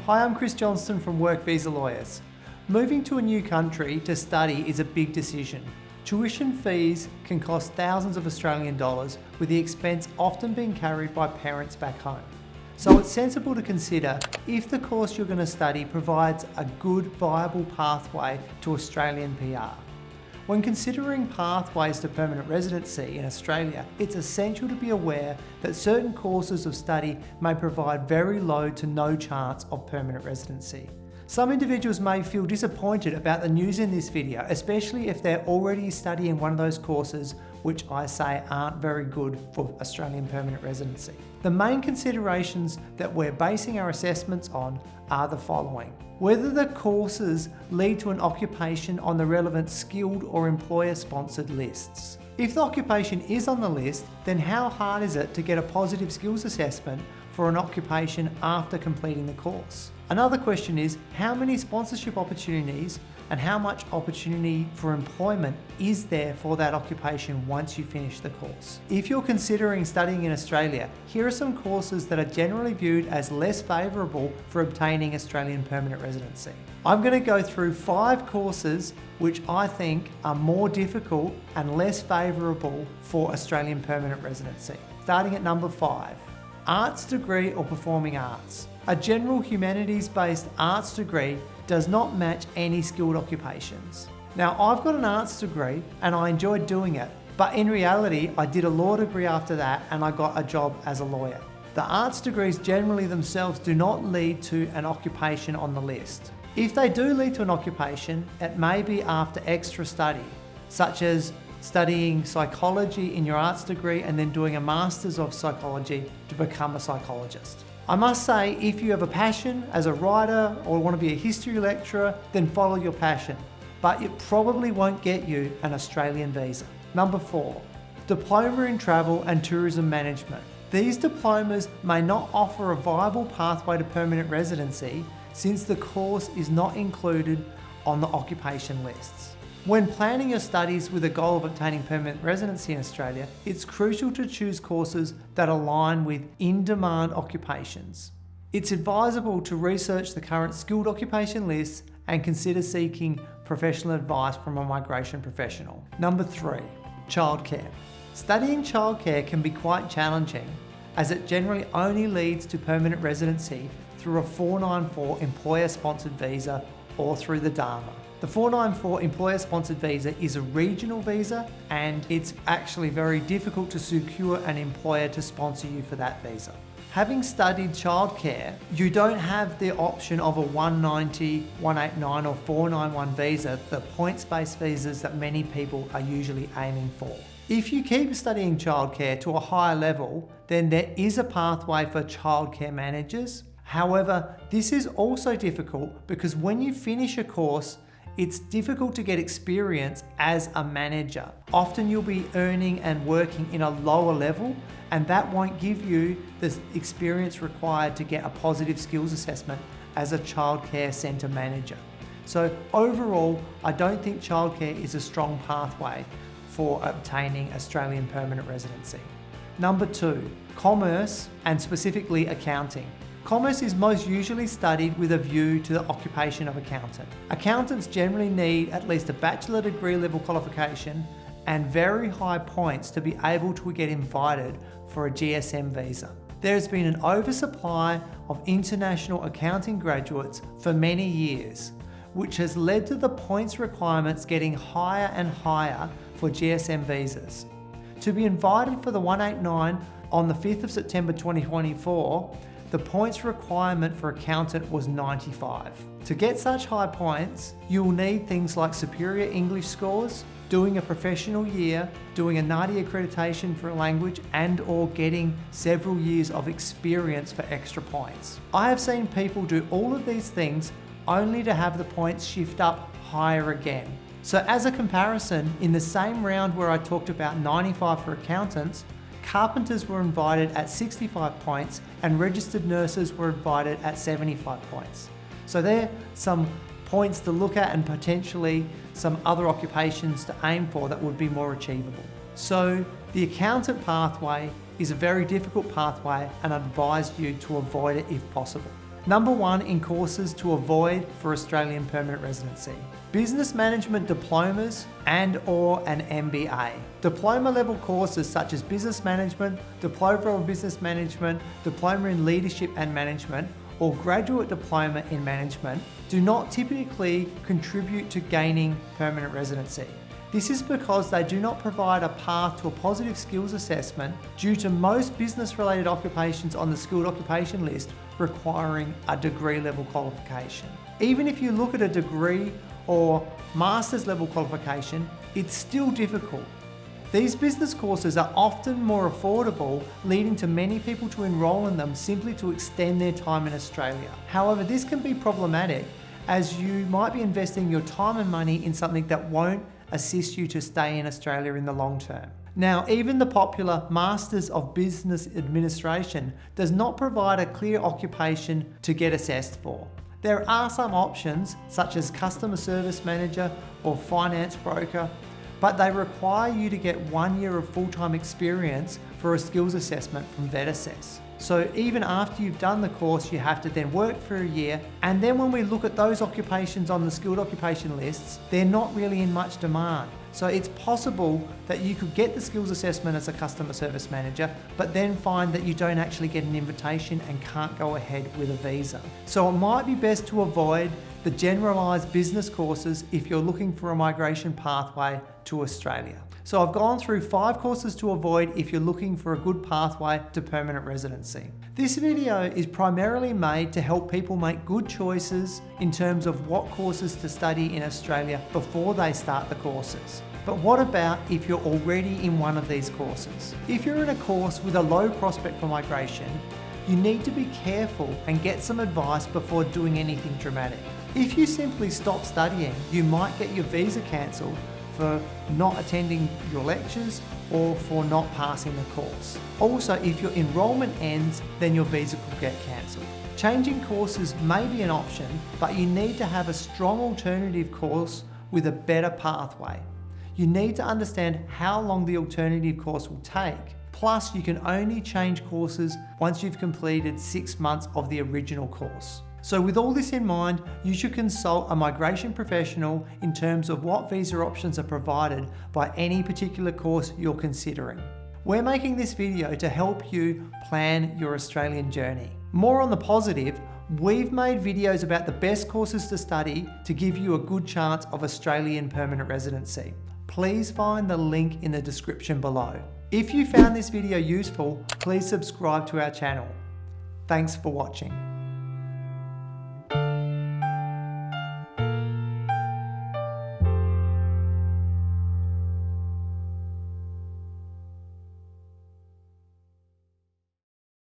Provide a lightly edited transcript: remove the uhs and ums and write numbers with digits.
Hi, I'm Chris Johnston from Work Visa Lawyers. Moving to a new country to study is a big decision. Tuition fees can cost thousands of Australian dollars, with the expense often being carried by parents back home. So it's sensible to consider if the course you're going to study provides a good, viable pathway to Australian PR. When considering pathways to permanent residency in Australia, it's essential to be aware that certain courses of study may provide very low to no chance of permanent residency. Some individuals may feel disappointed about the news in this video, especially if they're already studying one of those courses which I say aren't very good for Australian permanent residency. The main considerations that we're basing our assessments on are the following. Whether the courses lead to an occupation on the relevant skilled or employer-sponsored lists. If the occupation is on the list, then how hard is it to get a positive skills assessment for an occupation after completing the course? Another question is, how many sponsorship opportunities and how much opportunity for employment is there for that occupation once you finish the course? If you're considering studying in Australia, here are some courses that are generally viewed as less favourable for obtaining Australian permanent residency. I'm going to go through 5 courses which I think are more difficult and less favourable for Australian permanent residency. Starting at number 5, arts degree or performing arts. A general humanities-based arts degree does not match any skilled occupations. Now, I've got an arts degree and I enjoyed doing it, but in reality, I did a law degree after that and I got a job as a lawyer. The arts degrees generally themselves do not lead to an occupation on the list. If they do lead to an occupation, it may be after extra study, such as studying psychology in your arts degree and then doing a master's of psychology to become a psychologist. I must say, if you have a passion as a writer or want to be a history lecturer, then follow your passion, but it probably won't get you an Australian visa. Number 4, Diploma in Travel and Tourism Management. These diplomas may not offer a viable pathway to permanent residency since the course is not included on the occupation lists. When planning your studies with the goal of obtaining permanent residency in Australia, it's crucial to choose courses that align with in-demand occupations. It's advisable to research the current skilled occupation lists and consider seeking professional advice from a migration professional. Number 3, childcare. Studying childcare can be quite challenging as it generally only leads to permanent residency through a 494 employer-sponsored visa or through the Diploma. The 494 employer-sponsored visa is a regional visa and it's actually very difficult to secure an employer to sponsor you for that visa. Having studied childcare, you don't have the option of a 190, 189 or 491 visa, the points-based visas that many people are usually aiming for. If you keep studying childcare to a higher level, then there is a pathway for childcare managers. However, this is also difficult because when you finish a course, it's difficult to get experience as a manager. Often you'll be earning and working in a lower level, and that won't give you the experience required to get a positive skills assessment as a childcare centre manager. So overall, I don't think childcare is a strong pathway for obtaining Australian permanent residency. Number 2, commerce and specifically accounting. Commerce is most usually studied with a view to the occupation of accountant. Accountants generally need at least a bachelor degree level qualification and very high points to be able to get invited for a GSM visa. There has been an oversupply of international accounting graduates for many years, which has led to the points requirements getting higher and higher for GSM visas. To be invited for the 189 on the 5th of September 2024, the points requirement for accountant was 95. To get such high points, you will need things like superior English scores, doing a professional year, doing a NADI accreditation for a language, and or getting several years of experience for extra points. I have seen people do all of these things only to have the points shift up higher again. So as a comparison, in the same round where I talked about 95 for accountants, carpenters were invited at 65 points and registered nurses were invited at 75 points. So there are some points to look at and potentially some other occupations to aim for that would be more achievable. So the accountant pathway is a very difficult pathway and I advise you to avoid it if possible. Number 1 in courses to avoid for Australian permanent residency. Business management diplomas and/or an MBA. Diploma level courses such as business management, diploma of business management, diploma in leadership and management, or graduate diploma in management do not typically contribute to gaining permanent residency. This is because they do not provide a path to a positive skills assessment due to most business-related occupations on the skilled occupation list requiring a degree level qualification. Even if you look at a degree or master's level qualification, it's still difficult. These business courses are often more affordable, leading to many people to enrol in them simply to extend their time in Australia. However, this can be problematic as you might be investing your time and money in something that won't assist you to stay in Australia in the long term. Now, even the popular Masters of Business Administration does not provide a clear occupation to get assessed for. There are some options such as customer service manager or finance broker, but they require you to get 1 year of full-time experience for a skills assessment from VetAssess. So even after you've done the course, you have to then work for a year. And then when we look at those occupations on the skilled occupation lists, they're not really in much demand. So it's possible that you could get the skills assessment as a customer service manager, but then find that you don't actually get an invitation and can't go ahead with a visa. So it might be best to avoid the generalised business courses if you're looking for a migration pathway to Australia. So I've gone through 5 courses to avoid if you're looking for a good pathway to permanent residency. This video is primarily made to help people make good choices in terms of what courses to study in Australia before they start the courses. But what about if you're already in one of these courses? If you're in a course with a low prospect for migration, you need to be careful and get some advice before doing anything dramatic. If you simply stop studying, you might get your visa cancelled for not attending your lectures or for not passing the course. Also, if your enrolment ends, then your visa could get cancelled. Changing courses may be an option, but you need to have a strong alternative course with a better pathway. You need to understand how long the alternative course will take. Plus, you can only change courses once you've completed 6 months of the original course. So with all this in mind, you should consult a migration professional in terms of what visa options are provided by any particular course you're considering. We're making this video to help you plan your Australian journey. More on the positive, we've made videos about the best courses to study to give you a good chance of Australian permanent residency. Please find the link in the description below. If you found this video useful, please subscribe to our channel. Thanks for watching.